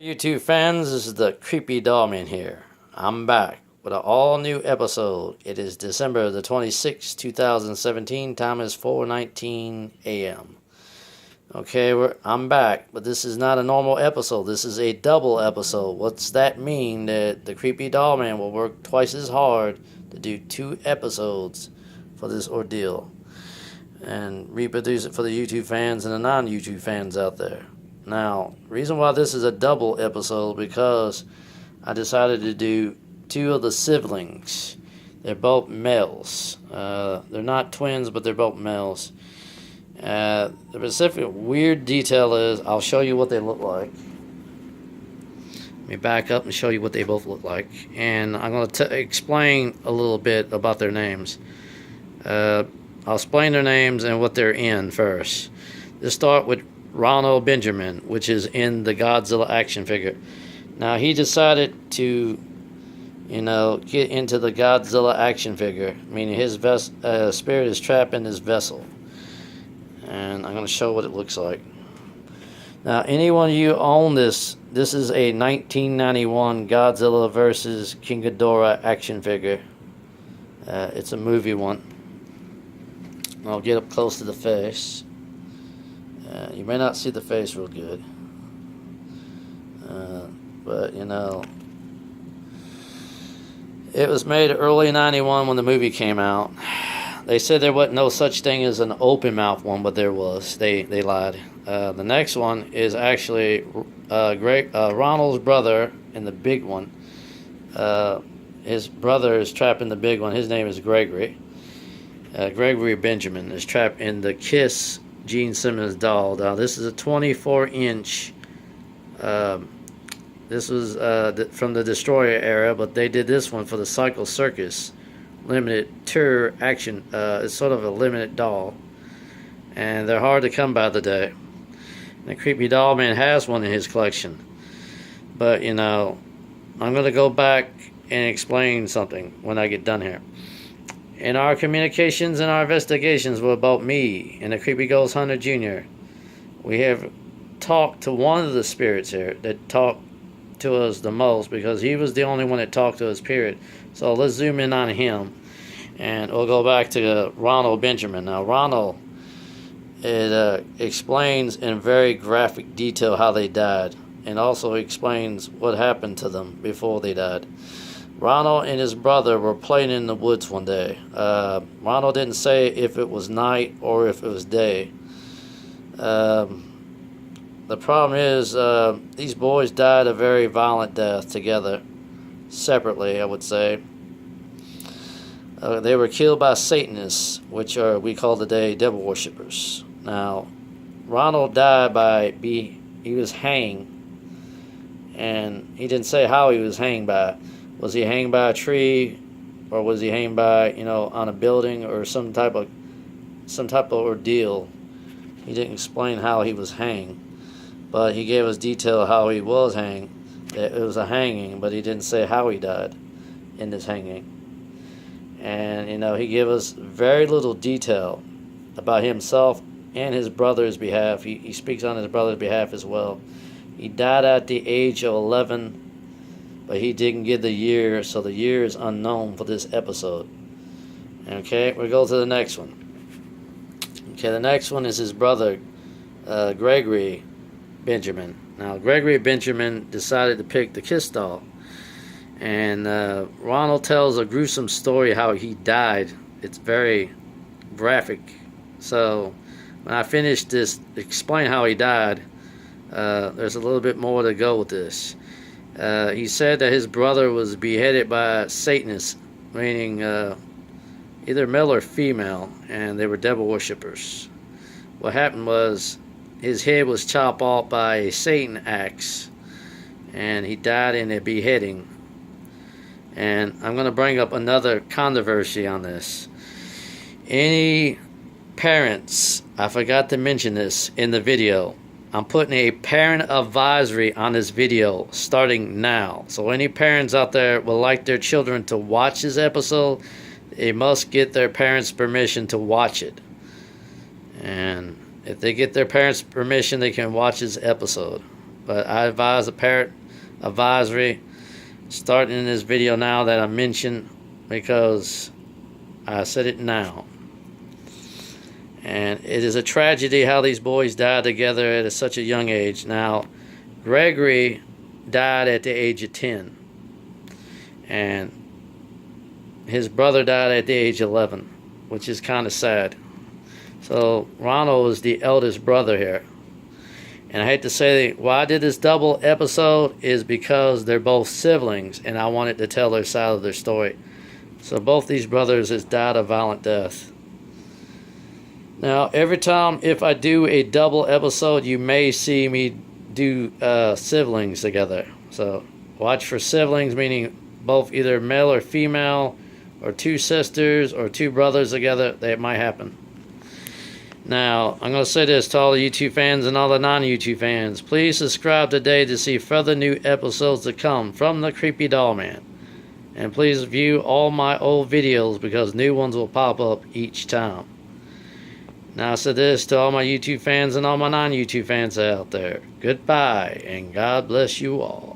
YouTube fans, this is the Creepy Dollman here. I'm back with an all-new episode. It is December the 26th, 2017. Time is 4:19 a.m. Okay, I'm back, but this is not a normal episode. This is a double episode. What's that mean? That the Creepy Dollman will work twice as hard to do 2 episodes for this ordeal and reproduce it for the YouTube fans and the non-YouTube fans out there. Now, reason why this is a double episode because I decided to do 2 of the siblings. They're both males. They're not twins, but they're both males. The specific weird detail is I'll show you what they look like. Let me back up and show you what they both look like. And I'm going to explain a little bit about their names. I'll explain their names and what they're in first. Let's start with Ronald Benjamin, which is in the Godzilla action figure. Now, he decided to, get into the Godzilla action figure, meaning his spirit is trapped in his vessel. And I'm going to show what it looks like. Now, anyone of you own this is a 1991 Godzilla vs. King Ghidorah action figure. It's a movie one. I'll get up close to the face. You may not see the face real good. But, it was made early 91 when the movie came out. They said there wasn't no such thing as an open mouth one, but there was. They lied. The next one is actually Ronald's brother in the big one. His brother is trapped in the big one. His name is Gregory. Gregory Benjamin is trapped in the Kiss Gene Simmons doll. Now, this is a 24-inch. This was from the Destroyer era, but they did this one for the Cycle Circus limited tour action. It's sort of a limited doll, and they're hard to come by today. And the Creepy Dollman has one in his collection. But I'm going to go back and explain something when I get done here. In our communications and our investigations were about me and the Creepy Ghost Hunter Jr. We have talked to one of the spirits here that talked to us the most because he was the only one that talked to us, period. So let's zoom in on him and we'll go back to Ronald Benjamin. Now, Ronald, it explains in very graphic detail how they died and also explains what happened to them before they died. Ronald and his brother were playing in the woods one day. Ronald didn't say if it was night or if it was day. The problem is these boys died a very violent death together, separately, I would say. They were killed by Satanists, which we call today devil worshippers. Now, Ronald died he was hanged, and he didn't say how he was hanged by. Was he hanged by a tree, or was he hanged by, on a building or some type of ordeal? He didn't explain how he was hanged, but he gave us detail how he was hanged. It was a hanging, but he didn't say how he died in this hanging. And he gave us very little detail about himself and his brother's behalf. He speaks on his brother's behalf as well. He died at the age of 11. But he didn't give the year, so the year is unknown for this episode. Okay, we'll go to the next one. Okay, the next one is his brother, Gregory Benjamin. Now, Gregory Benjamin decided to pick the Kiss doll. And Ronald tells a gruesome story how he died. It's very graphic. So, when I finish this, explain how he died, there's a little bit more to go with this. He said that his brother was beheaded by Satanists, meaning either male or female, and they were devil worshippers. What happened was his head was chopped off by a Satan axe, and he died in a beheading. And I'm going to bring up another controversy on this. Any parents, I forgot to mention this in the video, I'm putting a parent advisory on this video starting now. So any parents out there would like their children to watch this episode, they must get their parents' permission to watch it. And if they get their parents' permission, they can watch this episode. But I advise a parent advisory starting in this video now that I mentioned, because I said it now. And it is a tragedy how these boys died together at such a young age. Now, Gregory died at the age of 10. And his brother died at the age of 11, which is kind of sad. So Ronald is the eldest brother here. And I hate to say why I did this double episode is because they're both siblings, and I wanted to tell their side of their story. So both these brothers has died a violent death. Now, every time if I do a double episode, you may see me do siblings together. So watch for siblings, meaning both either male or female, or two sisters or two brothers together. That might happen. Now, I'm going to say this to all the YouTube fans and all the non-YouTube fans. Please subscribe today to see further new episodes to come from the Creepy Doll Man. And please view all my old videos because new ones will pop up each time. Now, I said this to all my YouTube fans and all my non-YouTube fans out there. Goodbye, and God bless you all.